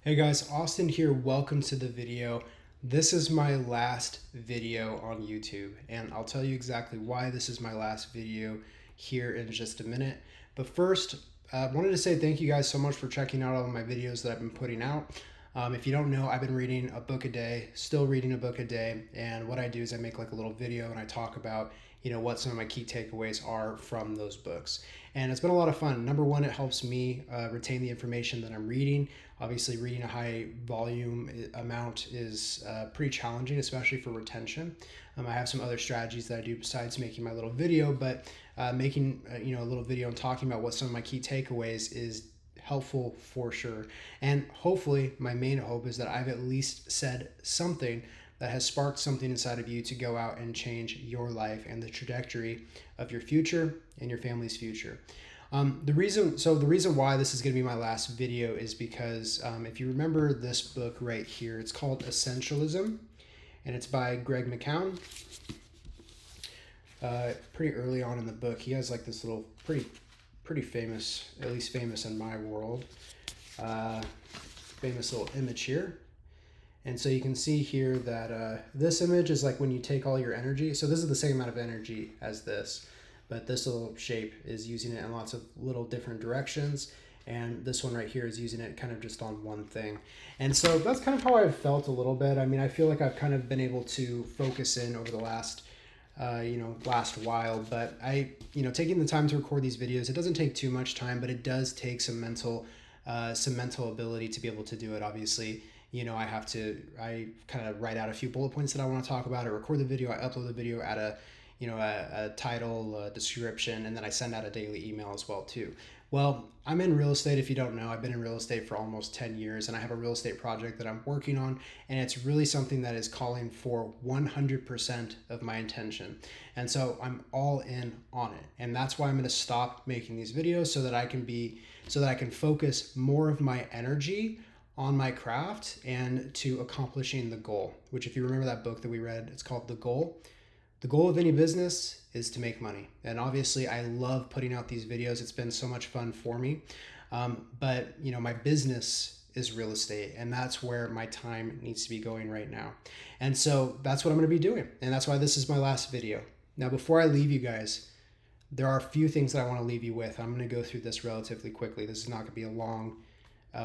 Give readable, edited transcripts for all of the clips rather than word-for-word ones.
Hey guys, Austin here. Welcome to the video. This is my last video on YouTube, and I'll tell you exactly why this is my last video here in just a minute. But first, I wanted to say thank you guys so much for checking out all of my videos that I've been putting out. If you don't know, I've been reading a book a day, still reading a book a day, and what I do is I make like a little video and I talk about what some of my key takeaways are from those books. And it's been a lot of fun. Number one, it helps me retain the information that I'm reading. Obviously, reading a high volume amount is pretty challenging, especially for retention. I have some other strategies that I do besides making my little video, but making a little video and talking about what some of my key takeaways is helpful for sure. And hopefully, my main hope is that I've at least said something that has sparked something inside of you to go out and change your life and the trajectory of your future and your family's future. The reason why this is going to be my last video is because if you remember this book right here, it's called Essentialism, and it's by Mckeown. Pretty early on in the book, he has like this little pretty famous, at least famous in my world, famous little image here. And so you can see here that this image is like when you take all your energy. So this is the same amount of energy as this, but this little shape is using it in lots of little different directions. And this one right here is using it kind of just on one thing. And so that's kind of how I've felt a little bit. I mean, I feel like I've kind of been able to focus in over the last while, but taking the time to record these videos, it doesn't take too much time, but it does take some mental ability to be able to do it. Obviously, I kind of write out a few bullet points that I want to talk about. I record the video, I upload the video, add a title, a description, and then I send out a daily email as well too. Well, I'm in real estate. If you don't know, I've been in real estate for almost 10 years, and I have a real estate project that I'm working on, and it's really something that is calling for 100% of my attention. And so I'm all in on it. And that's why I'm going to stop making these videos so that I can focus more of my energy on my craft and to accomplishing the goal, which if you remember that book that we read, it's called The Goal. The goal of any business is to make money. And obviously I love putting out these videos. It's been so much fun for me. But my business is real estate, and that's where my time needs to be going right now. And so that's what I'm going to be doing. And that's why this is my last video. Now, before I leave you guys, there are a few things that I want to leave you with. I'm going to go through this relatively quickly. This is not going to be a long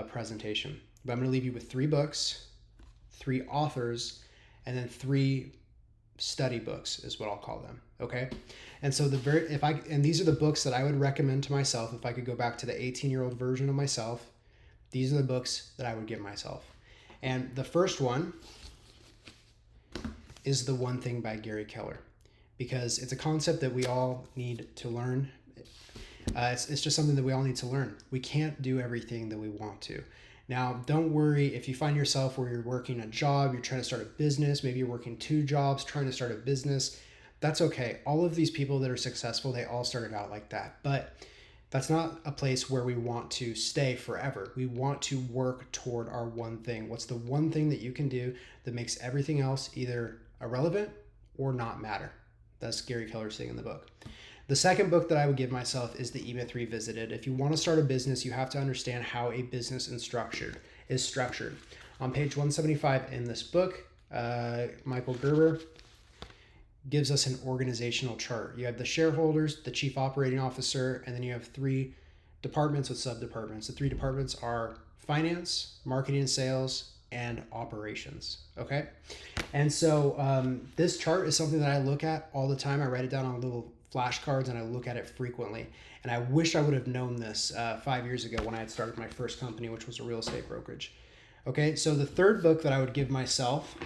presentation, but I'm going to leave you with 3 books, 3 authors, and then 3 study books is what I'll call them. Okay. And so these are the books that I would recommend to myself. If I could go back to the 18-year-old version of myself, these are the books that I would give myself. And the first one is The One Thing by Gary Keller, because it's a concept that we all need to learn. It's just something that we all need to learn. We can't do everything that we want to. Now, don't worry if you find yourself where you're working a job, you're trying to start a business, maybe you're working 2 jobs, trying to start a business. That's okay. All of these people that are successful, they all started out like that. But that's not a place where we want to stay forever. We want to work toward our one thing. What's the one thing that you can do that makes everything else either irrelevant or not matter? That's Gary Keller saying in the book. The second book that I would give myself is the Emth Revisited. If you want to start a business, you have to understand how a business is structured. On page 175 in this book, Michael Gerber gives us an organizational chart. You have the shareholders, the chief operating officer, and then you have 3 departments with sub-departments. The 3 departments are finance, marketing and sales, and operations. Okay. And so this chart is something that I look at all the time. I write it down on little flashcards and I look at it frequently. And I wish I would have known this 5 years ago when I had started my first company, which was a real estate brokerage. Okay, so the third book that I would give myself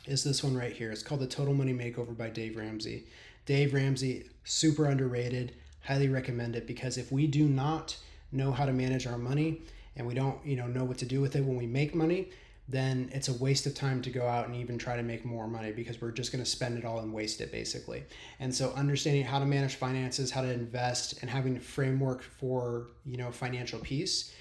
is this one right here. It's called The Total Money Makeover by Dave Ramsey. Dave Ramsey, super underrated, highly recommend it, because if we do not know how to manage our money and we don't know what to do with it when we make money, then it's a waste of time to go out and even try to make more money, because we're just going to spend it all and waste it basically. And so understanding how to manage finances, how to invest, and having a framework for, financial peace,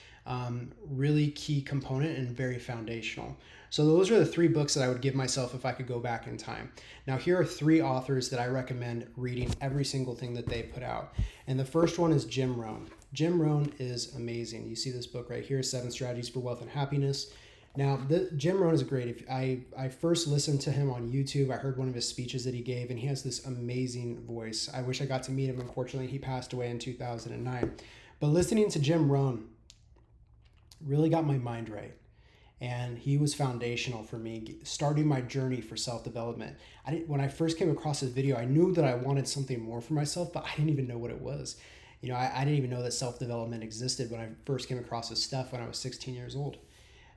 really key component and very foundational. So those are the 3 books that I would give myself if I could go back in time. Now, here are 3 authors that I recommend reading every single thing that they put out. And the first one is Jim Rohn. Jim Rohn is amazing. You see this book right here, 7 Strategies for Wealth and Happiness. Now, Jim Rohn is great. I first listened to him on YouTube. I heard one of his speeches that he gave, and he has this amazing voice. I wish I got to meet him. Unfortunately, he passed away in 2009. But listening to Jim Rohn really got my mind right. And he was foundational for me starting my journey for self-development. When I first came across his video, I knew that I wanted something more for myself, but I didn't even know what it was. You know, I didn't even know that self-development existed when I first came across his stuff when I was 16 years old.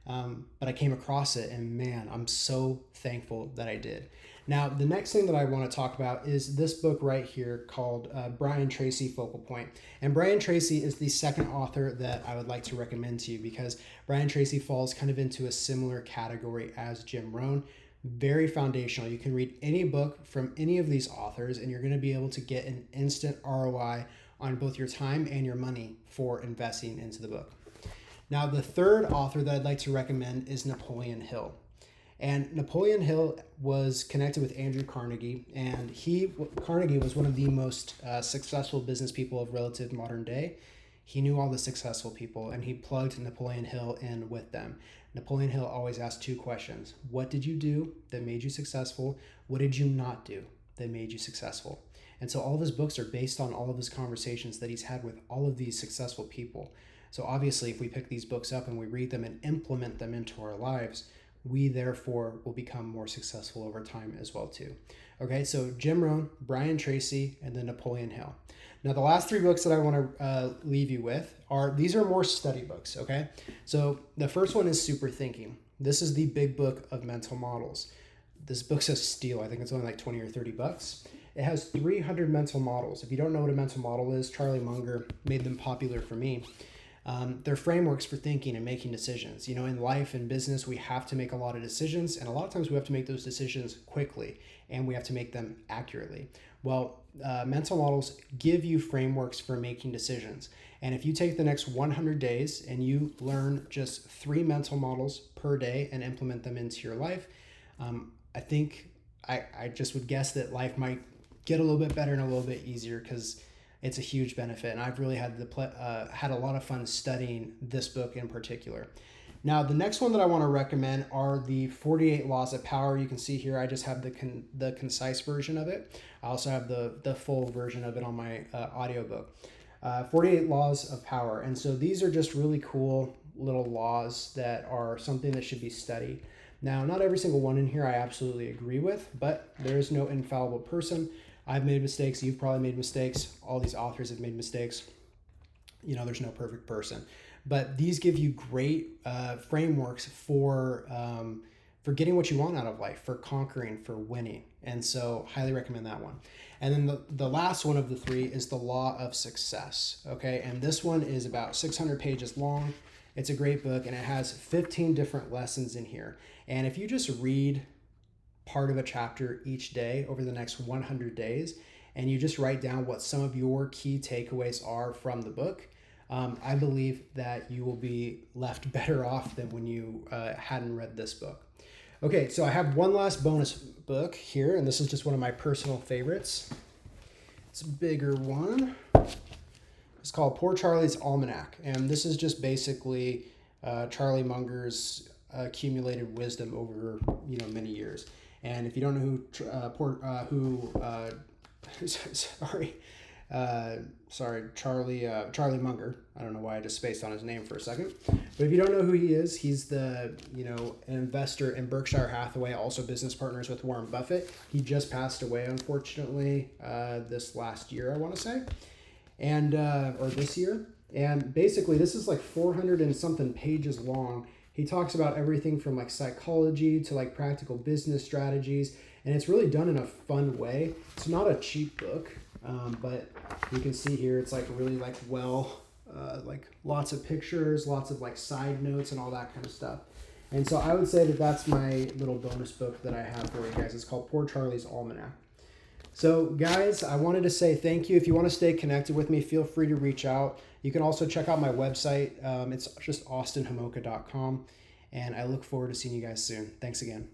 But I came across it, and man, I'm so thankful that I did. Now, the next thing that I want to talk about is this book right here called Brian Tracy Focal Point. And Brian Tracy is the second author that I would like to recommend to you because Brian Tracy falls kind of into a similar category as Jim Rohn. Very foundational. You can read any book from any of these authors, and you're going to be able to get an instant ROI on both your time and your money for investing into the book. Now, the third author that I'd like to recommend is Napoleon Hill. And Napoleon Hill was connected with Andrew Carnegie, and Carnegie was one of the most successful business people of relative modern day. He knew all the successful people, and he plugged Napoleon Hill in with them. Napoleon Hill always asked 2 questions. What did you do that made you successful? What did you not do that made you successful? And so all of his books are based on all of his conversations that he's had with all of these successful people. So obviously, if we pick these books up and we read them and implement them into our lives, we therefore will become more successful over time as well too. Okay, so Jim Rohn, Brian Tracy, and then Napoleon Hill. Now, the last 3 books that I want to leave you with these are more study books, okay? So the first one is Super Thinking. This is the big book of mental models. This book's a steal. I think it's only like 20 or 30 bucks. It has 300 mental models. If you don't know what a mental model is, Charlie Munger made them popular for me. They're frameworks for thinking and making decisions. You know, in life and business, we have to make a lot of decisions, and a lot of times we have to make those decisions quickly, and we have to make them accurately. Well, mental models give you frameworks for making decisions. And if you take the next 100 days and you learn just 3 mental models per day and implement them into your life, I think I just would guess that life might get a little bit better and a little bit easier because it's a huge benefit. And I've really had a lot of fun studying this book in particular. Now, the next one that I want to recommend are the 48 Laws of Power. You can see here, I just have the concise version of it. I also have the full version of it on my audiobook. 48 Laws of Power. And so these are just really cool little laws that are something that should be studied. Now, not every single one in here I absolutely agree with, but there is no infallible person. I've made mistakes. You've probably made mistakes. All these authors have made mistakes. You know, there's no perfect person. But these give you great frameworks for getting what you want out of life, for conquering, for winning. And so highly recommend that one. And then the last one of the 3 is the Law of Success. Okay, and this one is about 600 pages long. It's a great book, and it has 15 different lessons in here. And if you just read part of a chapter each day over the next 100 days, and you just write down what some of your key takeaways are from the book, I believe that you will be left better off than when you hadn't read this book. Okay, so I have one last bonus book here, and this is just one of my personal favorites. It's a bigger one. It's called Poor Charlie's Almanac, and this is just basically Charlie Munger's accumulated wisdom over many years. And if you don't know Charlie Munger. I don't know why I just spaced on his name for a second. But if you don't know who he is, he's the an investor in Berkshire Hathaway, also business partners with Warren Buffett. He just passed away, unfortunately, this last year, I want to say, and or this year. And basically, this is like 400 and something pages long. He talks about everything from like psychology to like practical business strategies, and it's really done in a fun way. It's not a cheap book, but you can see here it's like really like like lots of pictures, lots of like side notes and all that kind of stuff. And so I would say that that's my little bonus book that I have for you guys. It's called Poor Charlie's Almanac. So guys, I wanted to say thank you. If you want to stay connected with me, feel free to reach out. You can also check out my website. It's just austinhomoka.com. And I look forward to seeing you guys soon. Thanks again.